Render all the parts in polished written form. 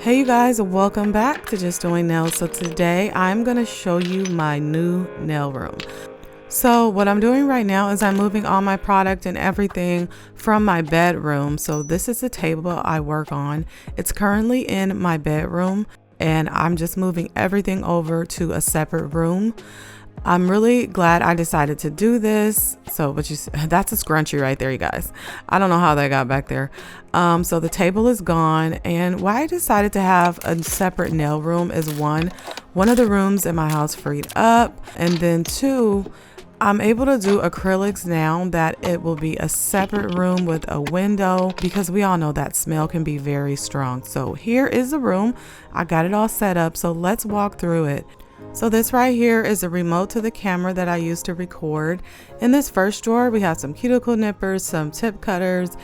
Hey you guys, welcome back to Just Doing Nails. So today I'm going to show you my new nail room. So what I'm doing right now is I'm moving all my product and everything from my bedroom. So this is the table I work on. It's currently in my bedroom and I'm just moving everything over to a separate room. I'm really glad I decided to do this. So, that's a scrunchie right there, you guys. I don't know how that got back there. So the table is gone, and why I decided to have a separate nail room is one of the rooms in my house freed up, and then two, I'm able to do acrylics now that it will be a separate room with a window because we all know that smell can be very strong. So here is the room. I got it all set up. So let's walk through it. So this right here is a remote to the camera that I use to record. In this first drawer, we have some cuticle nippers, some tip cutters,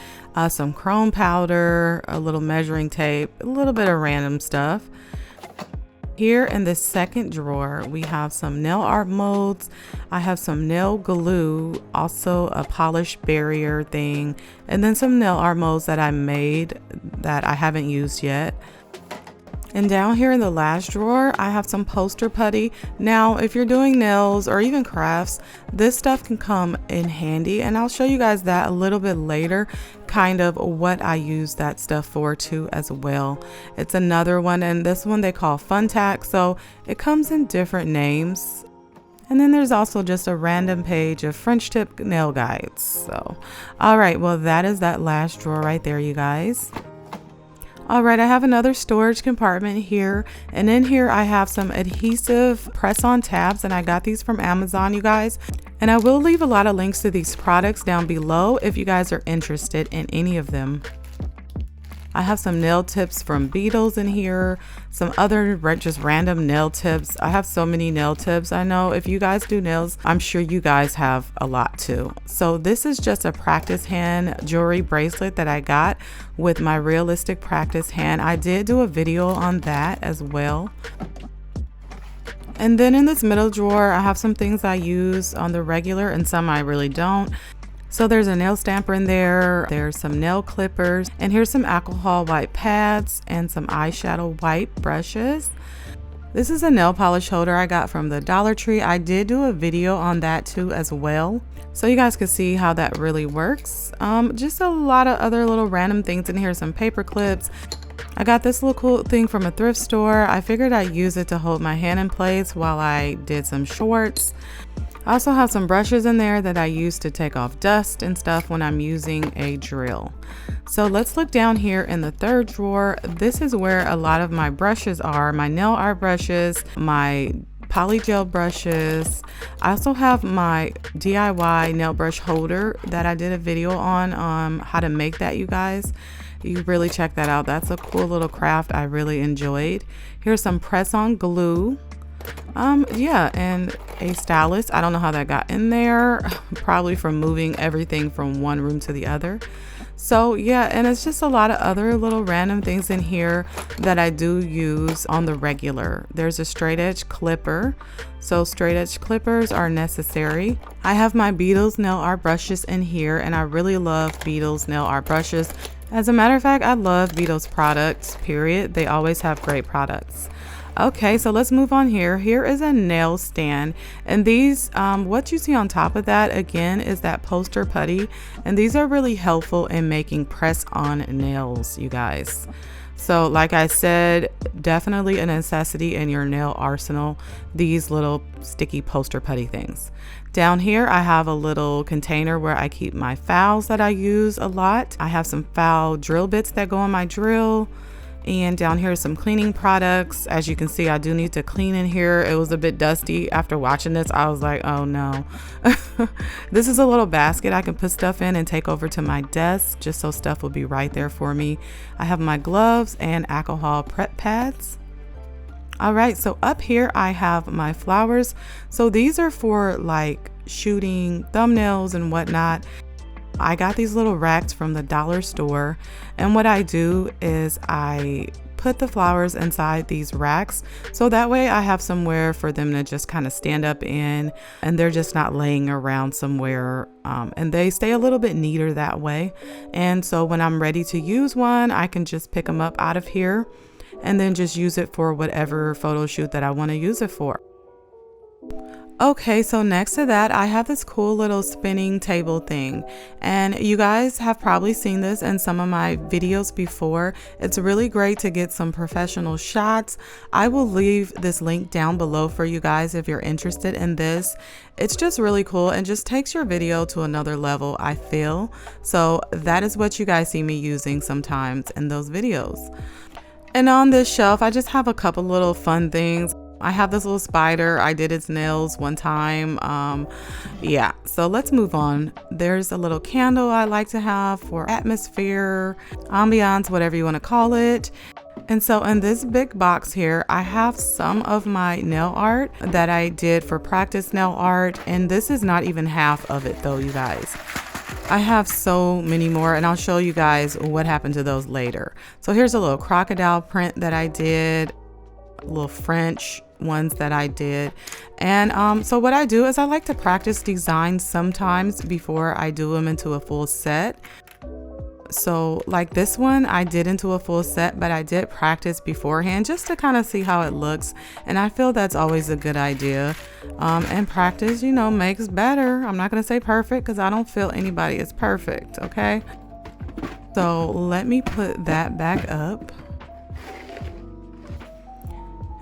some chrome powder, a little measuring tape, a little bit of random stuff. Here in this second drawer, we have some nail art molds. I have some nail glue, also a polish barrier thing, and then some nail art molds that I made that I haven't used yet. And down here in the last drawer, I have some poster putty. Now, if you're doing nails or even crafts, this stuff can come in handy. And I'll show you guys that a little bit later, kind of what I use that stuff for too as well. It's another one, and this one they call Fun Tack. So it comes in different names. And then there's also just a random page of French tip nail guides. So, all right, well, that is that last drawer right there, you guys. All right, I have another storage compartment here, and in here I have some adhesive press-on tabs, and I got these from Amazon, you guys. And I will leave a lot of links to these products down below if you guys are interested in any of them. I have some nail tips from Beetles in here, some other just random nail tips. I have so many nail tips. I know if you guys do nails, I'm sure you guys have a lot too. So this is just a practice hand jewelry bracelet that I got with my realistic practice hand. I did do a video on that as well. And then in this middle drawer, I have some things I use on the regular and some I really don't. So there's a nail stamper in there, there's some nail clippers, and here's some alcohol white pads and some eyeshadow white brushes. This is a nail polish holder I got from the Dollar Tree. I did do a video on that too as well, so you guys can see how that really works. Just a lot of other little random things in here, some paper clips. I got this little cool thing from a thrift store. I figured I'd use it to hold my hand in place while I did some shorts. I also have some brushes in there that I use to take off dust and stuff when I'm using a drill. So let's look down here in the third drawer. This is where a lot of my brushes are, my nail art brushes, my polygel brushes. I also have my DIY nail brush holder that I did a video on how to make that, you guys. You really check that out. That's a cool little craft I really enjoyed. Here's some press-on glue. Yeah, and a stylus. I don't know how that got in there, probably from moving everything from one room to the other. So yeah, and it's just a lot of other little random things in here that I do use on the regular. There's a straight edge clipper, so straight edge clippers are necessary. I have my Beetles nail art brushes in here, and I really love Beetles nail art brushes. As a matter of fact, I love Beetles products, period. They always have great products. Okay, so let's move on here. Here is a nail stand, and these, what you see on top of that again is that poster putty, and these are really helpful in making press-on nails, you guys. So like I said, definitely a necessity in your nail arsenal, these little sticky poster putty things. Down here, I have a little container where I keep my files that I use a lot. I have some file drill bits that go on my drill. And down here are some cleaning products. As you can see, I do need to clean in here. It was a bit dusty. After watching this, I was like, oh no. This is a little basket I can put stuff in and take over to my desk, just so stuff will be right there for me. I have my gloves and alcohol prep pads. All right, so up here I have my flowers. So these are for like shooting thumbnails and whatnot. I got these little racks from the dollar store, and what I do is I put the flowers inside these racks so that way I have somewhere for them to just kind of stand up in, and they're just not laying around somewhere, and they stay a little bit neater that way. And so when I'm ready to use one, I can just pick them up out of here. and then just use it for whatever photo shoot that I want to use it for. Okay, so next to that, I have this cool little spinning table thing, and you guys have probably seen this in some of my videos before. It's really great to get some professional shots. I will leave this link down below for you guys if you're interested in this. It's just really cool and just takes your video to another level, I feel. So that is what you guys see me using sometimes in those videos. And on this shelf, I just have a couple little fun things. I have this little spider. I did its nails one time. Yeah, so let's move on. There's a little candle I like to have for atmosphere, ambiance, whatever you want to call it. And so in this big box here, I have some of my nail art that I did for practice nail art. And this is not even half of it though, you guys. I have so many more, and I'll show you guys what happened to those later. So here's a little crocodile print that I did, little French ones that I did. And so what I do is I like to practice designs sometimes before I do them into a full set. So like this one I did into a full set, but I did practice beforehand just to kind of see how it looks, and I feel that's always a good idea. And practice, you know, makes better. I'm not going to say perfect because I don't feel anybody is perfect, okay? So let me put that back up.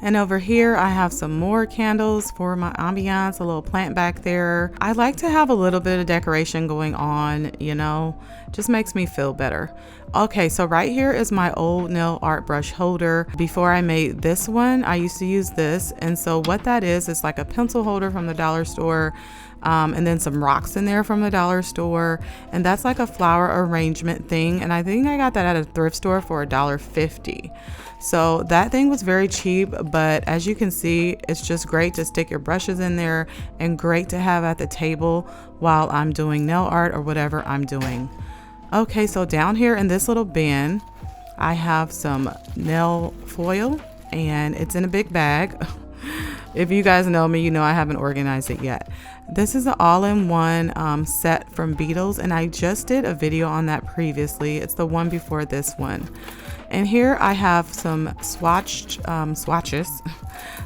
And over here, I have some more candles for my ambiance, a little plant back there. I like to have a little bit of decoration going on, you know, just makes me feel better. Okay, so right here is my old nail art brush holder. Before I made this one, I used to use this. And so what that is like a pencil holder from the dollar store. And then some rocks in there from the dollar store. And that's like a flower arrangement thing. And I think I got that at a thrift store for $1.50. So that thing was very cheap, but as you can see, it's just great to stick your brushes in there and great to have at the table while I'm doing nail art or whatever I'm doing. Okay, so down here in this little bin, I have some nail foil and it's in a big bag. If you guys know me, you know I haven't organized it yet. This is an all-in-one set from Beetles, and I just did a video on that previously. It's the one before this one. And here I have some swatches.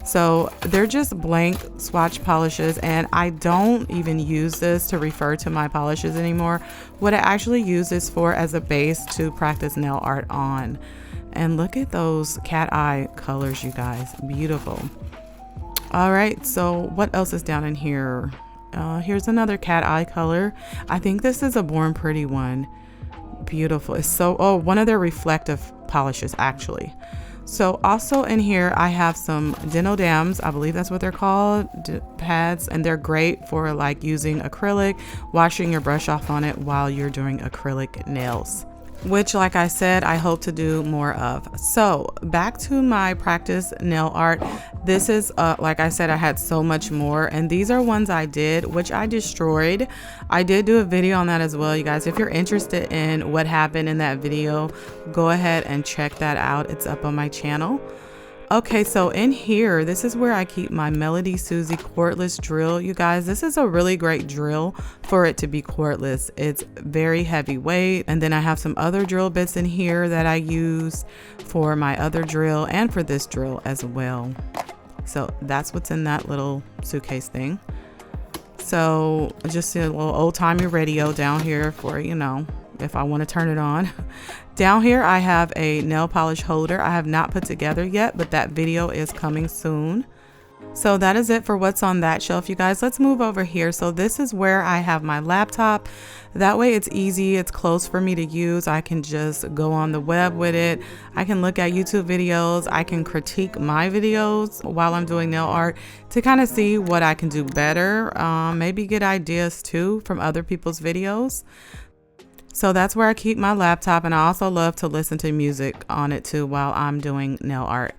So they're just blank swatch polishes, and I don't even use this to refer to my polishes anymore. What I actually use this for as a base to practice nail art on. And look at those cat eye colors, you guys, beautiful. All right, so what else is down in here? Here's another cat eye color. I think this is a Born Pretty one. Beautiful. It's so, oh, one of their reflective polishes actually. So also in here I have some Dams, I believe that's what they're called, pads, and they're great for like using acrylic, washing your brush off on it while you're doing acrylic nails, which, like I said, I hope to do more of. So back to my practice nail art. This is like I said, I had so much more, and these are ones I did which I destroyed. I did do a video on that as well, you guys. If you're interested in what happened in that video, go ahead and check that out. It's up on my channel. Okay, so in here, this is where I keep my Melody Susie cordless drill. You guys, this is a really great drill for it to be cordless. It's very heavyweight. And then I have some other drill bits in here that I use for my other drill and for this drill as well. So that's what's in that little suitcase thing. So just a little old-timey radio down here for, you know, if I want to turn it on. Down here I have a nail polish holder I have not put together yet, but that video is coming soon. So that is it for what's on that shelf, you guys. Let's move over here. So this is where I have my laptop. That way it's easy, it's close for me to use. I can just go on the web with it. I can look at YouTube videos. I can critique my videos while I'm doing nail art to kind of see what I can do better. Maybe get ideas too from other people's videos. So that's where I keep my laptop, and I also love to listen to music on it too while I'm doing nail art.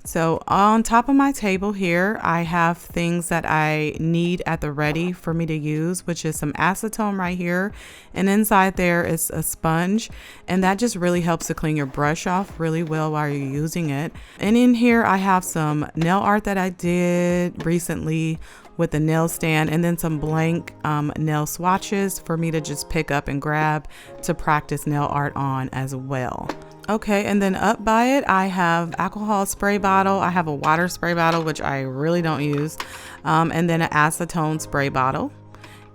So on top of my table here, I have things that I need at the ready for me to use, which is some acetone right here. And inside there is a sponge, and that just really helps to clean your brush off really well while you're using it. And in here I have some nail art that I did recently with the nail stand, and then some blank nail swatches for me to just pick up and grab to practice nail art on as well. Okay, and then up by it, I have alcohol spray bottle. I have a water spray bottle, which I really don't use, and then an acetone spray bottle,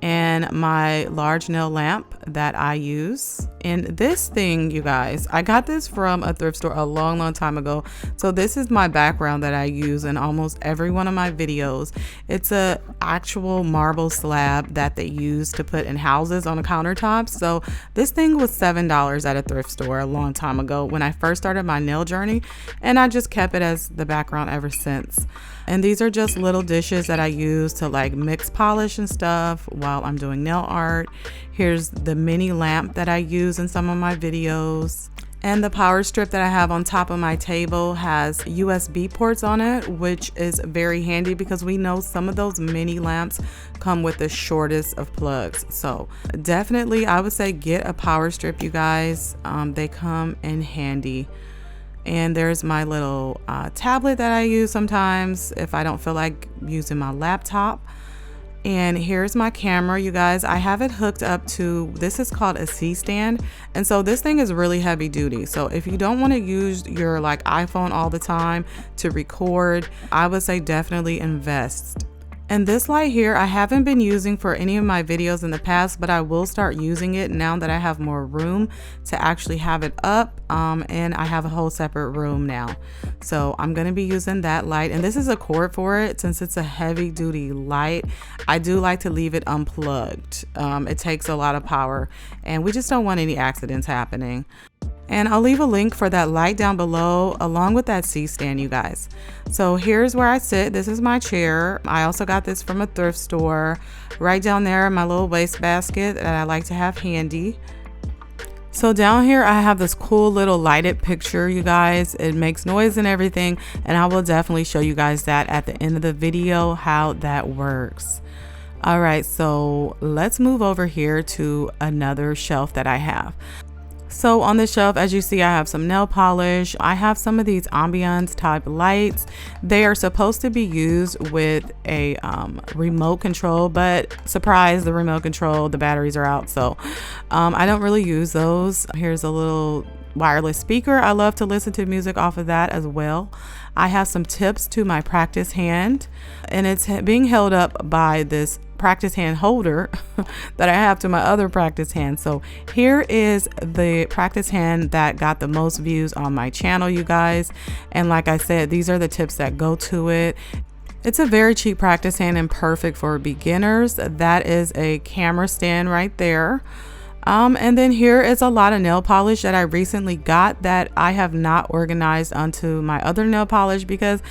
and my large nail lamp that I use. And this thing, you guys, I got this from a thrift store a long time ago. So this is my background that I use in almost every one of my videos. It's a actual marble slab that they use to put in houses on the countertops. So this thing was $7 at a thrift store a long time ago when I first started my nail journey, and I just kept it as the background ever since. And these are just little dishes that I use to like mix polish and stuff while I'm doing nail art. Here's the mini lamp that I use in some of my videos. And the power strip that I have on top of my table has USB ports on it, which is very handy because we know some of those mini lamps come with the shortest of plugs. So definitely I would say get a power strip, you guys. They come in handy. And there's my little tablet that I use sometimes if I don't feel like using my laptop. And here's my camera, you guys. I have it hooked up to, this is called a C-stand. And so this thing is really heavy duty. So if you don't want to use your like iPhone all the time to record, I would say definitely invest. And this light here, I haven't been using for any of my videos in the past, but I will start using it now that I have more room to actually have it up. And I have a whole separate room now. So I'm gonna be using that light. And this is a cord for it. Since it's a heavy duty light, I do like to leave it unplugged. It takes a lot of power and we just don't want any accidents happening. And I'll leave a link for that light down below along with that C-stand, you guys. So here's where I sit. This is my chair. I also got this from a thrift store. Right down there, my little wastebasket that I like to have handy. So down here, I have this cool little lighted picture, you guys. It makes noise and everything. And I will definitely show you guys that at the end of the video, how that works. All right, so let's move over here to another shelf that I have. So on the shelf, as you see, I have some nail polish. I have some of these ambiance type lights. They are supposed to be used with a remote control, but surprise, the remote control, the batteries are out. So I don't really use those. Here's a little wireless speaker. I love to listen to music off of that as well. I have some tips to my practice hand, and it's being held up by this practice hand holder that I have to my other practice hand. So here is the practice hand that got the most views on my channel, you guys. And like I said, these are the tips that go to it. It's a very cheap practice hand and perfect for beginners. That is a camera stand right there. And then here is a lot of nail polish that I recently got that I have not organized onto my other nail polish because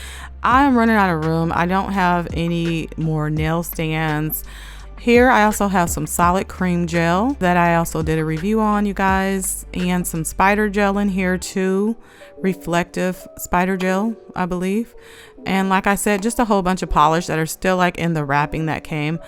I'm running out of room. I don't have any more nail stands. Here I also have some solid cream gel that I also did a review on, you guys, and some spider gel in here too, reflective spider gel, I believe. And like I said, just a whole bunch of polish that are still like in the wrapping that came.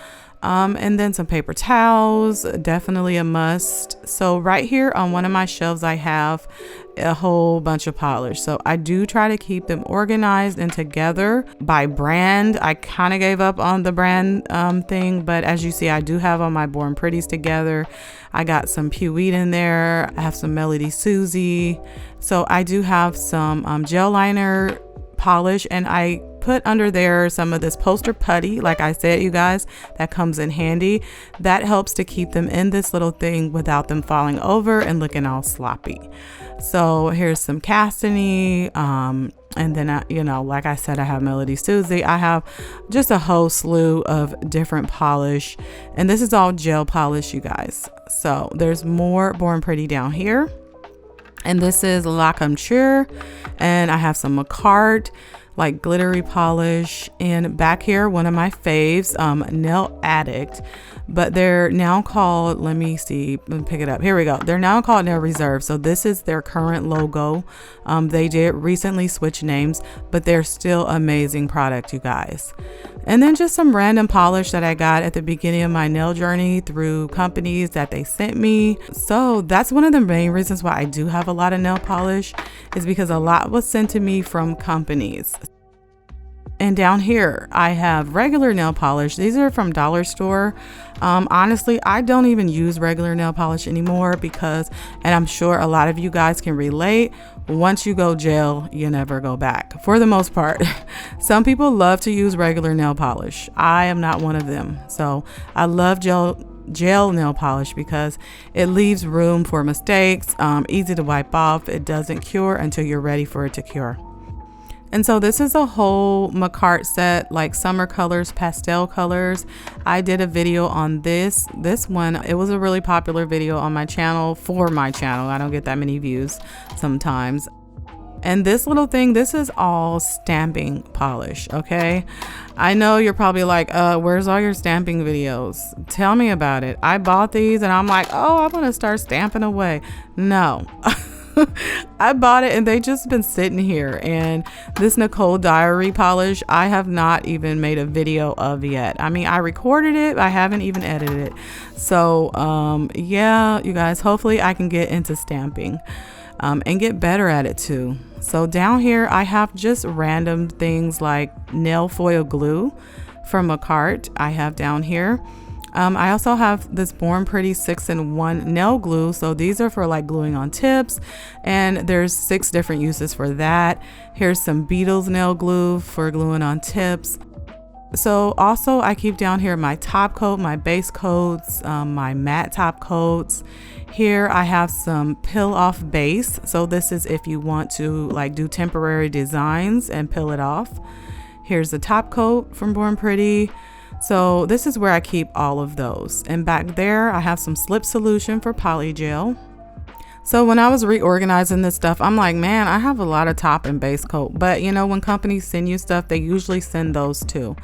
And then some paper towels, definitely a must. So right here on one of my shelves, I have a whole bunch of polish. So I do try to keep them organized and together by brand. I kind of gave up on the brand thing, but as you see, I do have all my Born Pretties together. I got some Pewee in there. I have some Melody Susie. So I do have some gel liner polish, and I put under there some of this poster putty, like I said, you guys, that comes in handy. That helps to keep them in this little thing without them falling over and looking all sloppy. So here's some Castany, and then you know, like I said, I have Melody Susie. I have just a whole slew of different polish, and this is all gel polish, you guys. So there's more Born Pretty down here, and this is La Couture, and I have some Macart, like glittery polish. And back here, one of my faves, Nail Addict, but they're now called, let me pick it up. Here we go. They're now called Nail Reserve. So this is their current logo. They did recently switch names, but they're still amazing product, you guys. And then just some random polish that I got at the beginning of my nail journey through companies that they sent me. So that's one of the main reasons why I do have a lot of nail polish, is because a lot was sent to me from companies. And down here, I have regular nail polish. These are from Dollar Store. Honestly, I don't even use regular nail polish anymore because, and I'm sure a lot of you guys can relate, once you go gel, you never go back for the most part. Some people love to use regular nail polish. I am not one of them. So I love gel nail polish because it leaves room for mistakes, easy to wipe off. It doesn't cure until you're ready for it to cure. And so this is a whole Macart set, like summer colors, pastel colors. I did a video on this one. It was a really popular video on my channel, for my channel. I don't get that many views sometimes. And this little thing, this is all stamping polish, okay? I know you're probably like, where's all your stamping videos? Tell me about it. I bought these and I'm like, oh, I'm gonna start stamping away. No. I bought it and they just been sitting here. And this Nicole Diary polish, I have not even made a video of yet. I mean, I recorded it, I haven't even edited it. So yeah, you guys, hopefully I can get into stamping and get better at it too. So down here I have just random things like nail foil glue from Macart. I have down here. I also have this Born Pretty 6-in-1 nail glue. So these are for like gluing on tips, and there's 6 different uses for that. Here's some Beetles nail glue for gluing on tips. So also I keep down here my top coat, my base coats, my matte top coats. Here I have some peel off base. So this is if you want to like do temporary designs and peel it off. Here's the top coat from Born Pretty. So this is where I keep all of those. And back there, I have some slip solution for polygel. So when I was reorganizing this stuff, I'm like, man, I have a lot of top and base coat. But you know, when companies send you stuff, they usually send those too.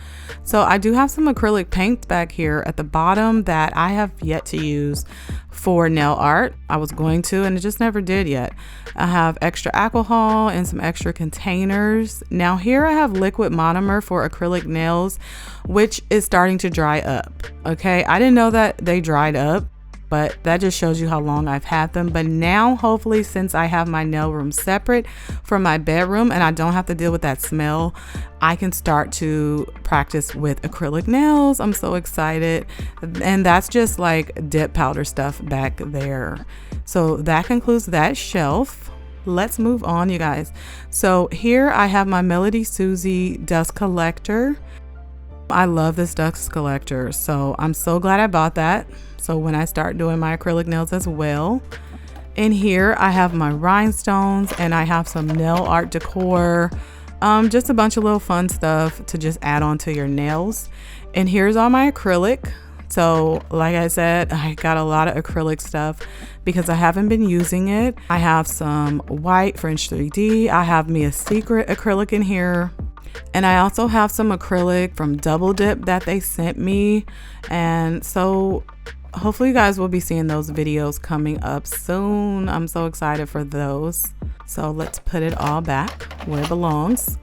So I do have some acrylic paints back here at the bottom that I have yet to use for nail art. I was going to, and it just never did yet. I have extra alcohol and some extra containers. Now here I have liquid monomer for acrylic nails, which is starting to dry up. Okay, I didn't know that they dried up, but that just shows you how long I've had them. But now, hopefully, since I have my nail room separate from my bedroom and I don't have to deal with that smell, I can start to practice with acrylic nails. I'm so excited. And that's just like dip powder stuff back there. So that concludes that shelf. Let's move on, you guys. So here I have my Melody Susie dust collector. I love this dust collector, so I'm so glad I bought that. So when I start doing my acrylic nails as well. In here I have my rhinestones, and I have some nail art decor, just a bunch of little fun stuff to just add on to your nails. And here's all my acrylic. So like I said, I got a lot of acrylic stuff because I haven't been using it. I have some white French 3D. I have me a secret acrylic in here. And I also have some acrylic from Double Dip that they sent me. And so hopefully you guys will be seeing those videos coming up soon. I'm so excited for those. So let's put it all back where it belongs.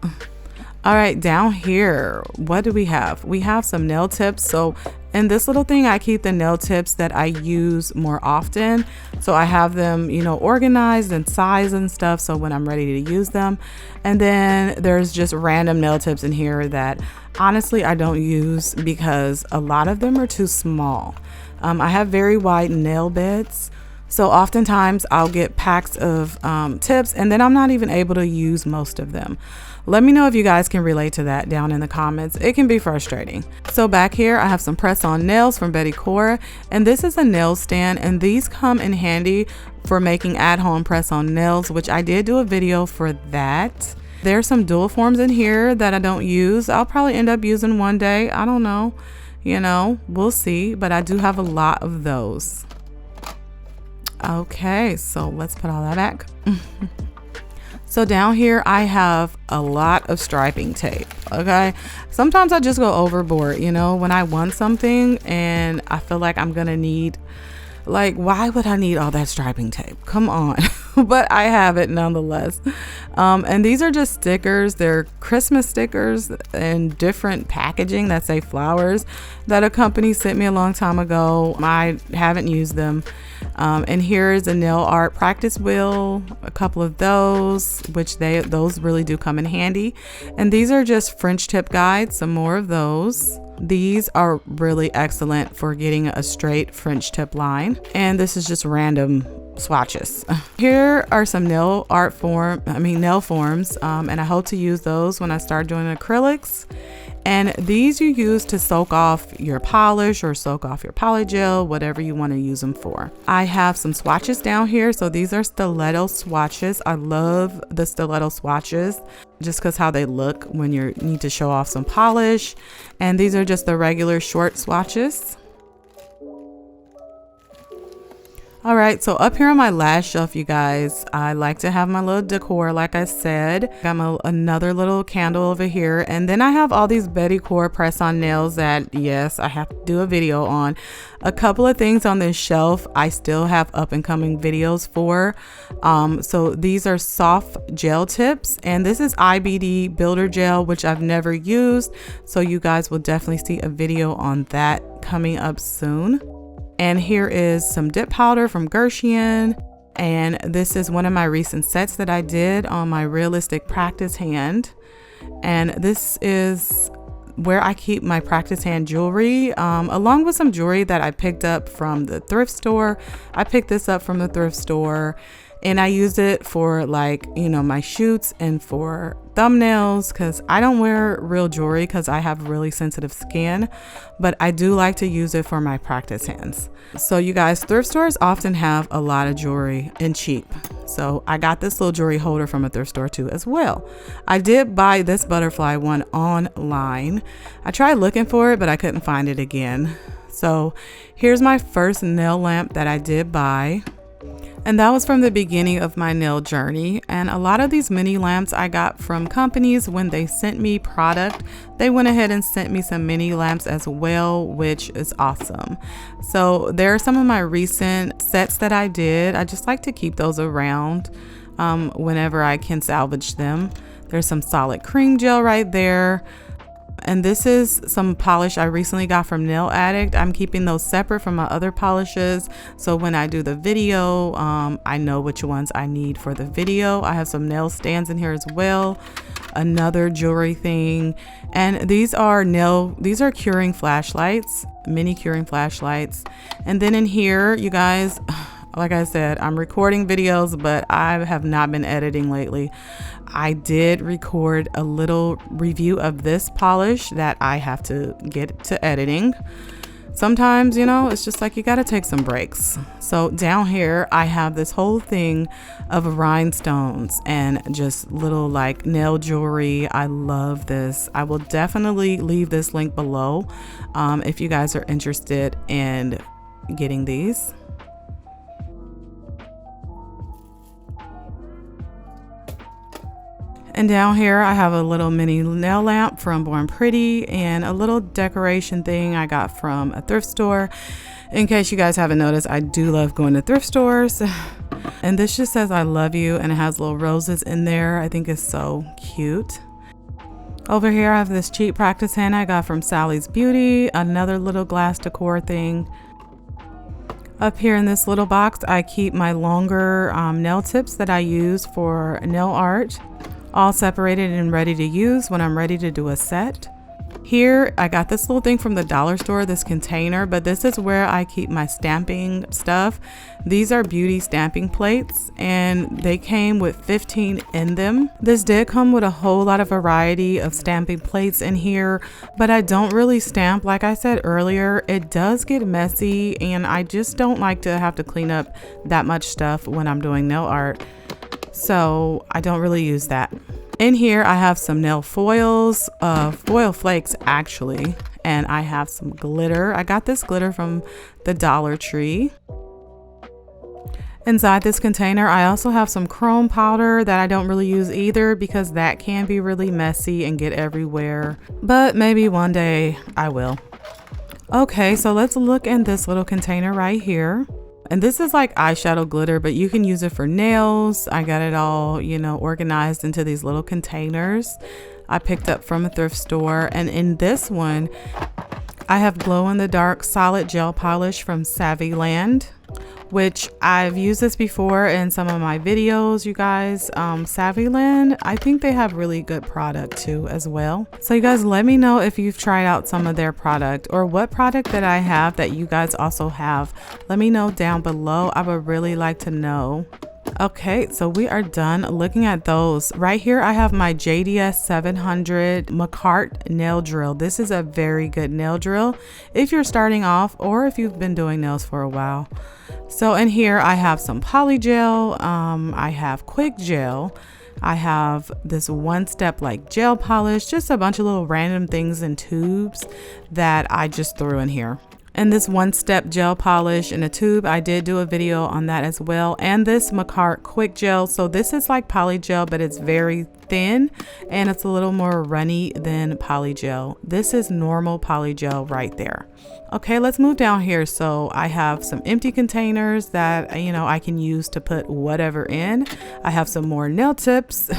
All right, down here, what do we have? We have some nail tips. So in this little thing, I keep the nail tips that I use more often. So I have them, you know, organized and size and stuff. So when I'm ready to use them. And then there's just random nail tips in here that honestly I don't use because a lot of them are too small. I have very wide nail beds. So oftentimes I'll get packs of tips and then I'm not even able to use most of them. Let me know if you guys can relate to that down in the comments. It can be frustrating. So back here I have some press-on nails from Betty Cora, and this is a nail stand, and these come in handy for making at-home press-on nails, which I did do a video for that. There's some dual forms in here that I don't use. I'll probably end up using one day. I don't know. You know, we'll see, but I do have a lot of those. Okay, so let's put all that back. So down here I have a lot of striping tape. Okay, sometimes I just go overboard, you know, when I want something and I feel like I'm gonna need Like, why would I need all that striping tape? Come on. But I have it nonetheless. And these are just stickers. They're Christmas stickers and different packaging that say flowers that a company sent me a long time ago. I haven't used them. And here is a nail art practice wheel, a couple of those, which those really do come in handy. And these are just French tip guides, some more of those. These are really excellent for getting a straight French tip line. And this is just random swatches. Here are some nail forms, and I hope to use those when I start doing acrylics. And these you use to soak off your polish or soak off your polygel, whatever you want to use them for. I have some swatches down here. So these are stiletto swatches. I love the stiletto swatches just because how they look when you need to show off some polish. And these are just the regular short swatches. All right, so up here on my last shelf, you guys, I like to have my little decor, like I said. Got another little candle over here. And then I have all these decor press-on nails that, yes, I have to do a video on. A couple of things on this shelf I still have up-and-coming videos for. So these are soft gel tips. And this is IBD Builder Gel, which I've never used. So you guys will definitely see a video on that coming up soon. And here is some dip powder from Gershon. And this is one of my recent sets that I did on my realistic practice hand. And this is where I keep my practice hand jewelry, along with some jewelry that I picked up from the thrift store. I picked this up from the thrift store and I used it for, like, you know, my shoots and for thumbnails, because I don't wear real jewelry because I have really sensitive skin, but I do like to use it for my practice hands. So you guys, thrift stores often have a lot of jewelry and cheap. So I got this little jewelry holder from a thrift store too as well. I did buy this butterfly one online. I tried looking for it, but I couldn't find it again. So here's my first nail lamp that I did buy. And that was from the beginning of my nail journey. And a lot of these mini lamps I got from companies when they sent me product. They went ahead and sent me some mini lamps as well, which is awesome. So there are some of my recent sets that I did. I just like to keep those around whenever I can salvage them. There's some solid cream gel right there. And this is some polish I recently got from Nail Addict. I'm keeping those separate from my other polishes, so when I do the video, I know which ones I need for the video. I have some nail stands in here as well, another jewelry thing, and these are curing flashlights, mini curing flashlights. And then in here, you guys, like I said, I'm recording videos, but I have not been editing lately. I did record a little review of this polish that I have to get to editing. Sometimes, you know, it's just like you got to take some breaks. So down here, I have this whole thing of rhinestones and just little like nail jewelry. I love this. I will definitely leave this link below if you guys are interested in getting these. And down here I have a little mini nail lamp from Born Pretty and a little decoration thing I got from a thrift store. In case you guys haven't noticed, I do love going to thrift stores. And this just says I love you, and it has little roses in there. I think it's so cute. Over here I have this cheap practice hand I got from Sally's Beauty, another little glass decor thing. Up here in this little box I keep my longer nail tips that I use for nail art, all separated and ready to use when I'm ready to do a set. Here I got this little thing from the dollar store, this container, but this is where I keep my stamping stuff. These are beauty stamping plates and they came with 15 in them. This did come with a whole lot of variety of stamping plates in here, but I don't really stamp. Like I said earlier, it does get messy and I just don't like to have to clean up that much stuff when I'm doing nail art. So I don't really use that. In here I have some nail foils, foil flakes actually, and I have some glitter. I got this glitter from the Dollar Tree. Inside this container I also have some chrome powder that I don't really use either because that can be really messy and get everywhere, but maybe one day I will. Okay, so let's look in this little container right here. And this is like eyeshadow glitter, but you can use it for nails. I got it all, you know, organized into these little containers I picked up from a thrift store. And in this one, I have glow in the dark solid gel polish from Savvyland, which I've used this before in some of my videos, you guys. Savvyland, I think they have really good product too as well. So you guys, let me know if you've tried out some of their product or what product that I have that you guys also have. Let me know down below. I would really like to know. Okay, so we are done looking at those. Right here, I have my JDS 700 McCart nail drill. This is a very good nail drill if you're starting off or if you've been doing nails for a while. So in here, I have some polygel, I have quick gel, I have this one-step like gel polish, just a bunch of little random things in tubes that I just threw in here. And this one-step gel polish in a tube, I did do a video on that as well. And this McCart quick gel. So this is like polygel, but it's very thin and it's a little more runny than polygel. This is normal polygel right there. Okay, let's move down here. So I have some empty containers that, you know, I can use to put whatever in. I have some more nail tips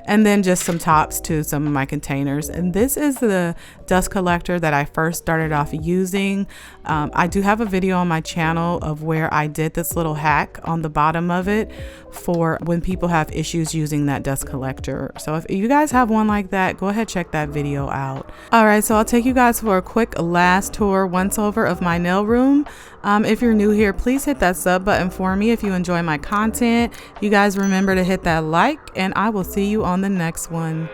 and then just some tops to some of my containers. And this is the dust collector that I first started off using. I do have a video on my channel of where I did this little hack on the bottom of it for when people have issues using that dust collector. So if you guys have one like that, go ahead, check that video out. All right, so I'll take you guys for a quick last tour once over of my nail room. If you're new here, please hit that sub button for me if you enjoy my content. You guys remember to hit that like, and I will see you on the next one.